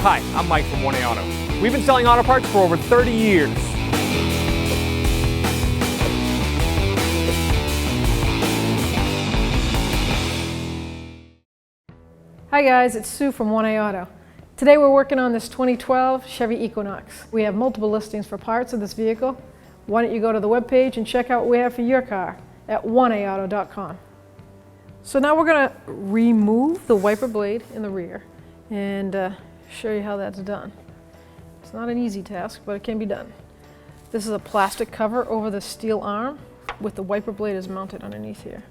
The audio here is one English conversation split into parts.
Hi, I'm Mike from 1A Auto. We've been selling auto parts for over 30 years. Hi guys, it's Sue from 1A Auto. Today we're working on this 2012 Chevy Equinox. We have multiple listings for parts of this vehicle. Why don't you go to the webpage and check out what we have for your car at 1aauto.com. So now we're going to remove the wiper blade in the rear and show you how that's done. It's not an easy task, but it can be done. This is a plastic cover over the steel arm with the wiper blade is mounted underneath here.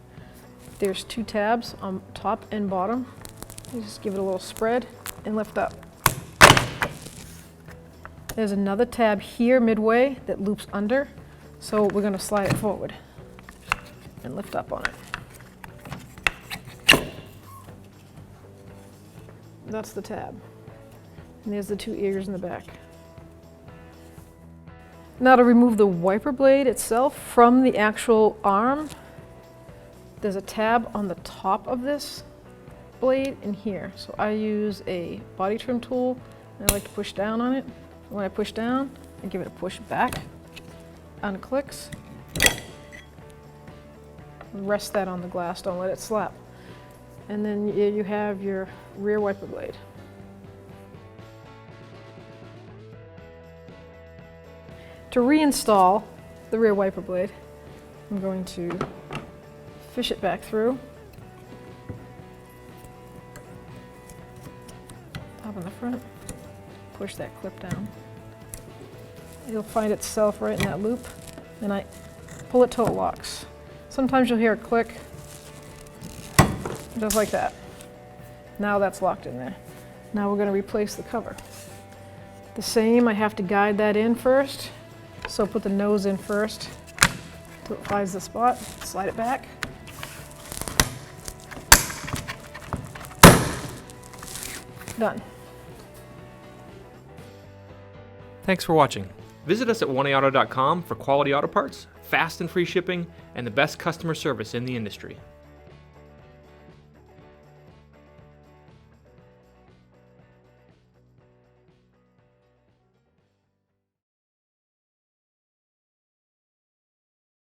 There's two tabs on top and bottom. You just give it a little spread and lift up. There's another tab here midway that loops under, so we're going to slide it forward and lift up on it. That's the tab. And there's the two ears in the back. Now to remove the wiper blade itself from the actual arm, there's a tab on the top of this blade in here. So I use a body trim tool and I like to push down on it. When I push down, I give it a push back, unclicks, rest that on the glass, don't let it slap. And then you have your rear wiper blade. To reinstall the rear wiper blade, I'm going to fish it back through. Top in the front, push that clip down. It'll find itself right in that loop, and I pull it till it locks. Sometimes you'll hear a click, just like that. Now that's locked in there. Now we're going to replace the cover. The same, I have to guide that in first, so put the nose in first till it finds the spot, slide it back. Done. Thanks for watching. Visit us at 1aauto.com for quality auto parts, fast and free shipping, and the best customer service in the industry.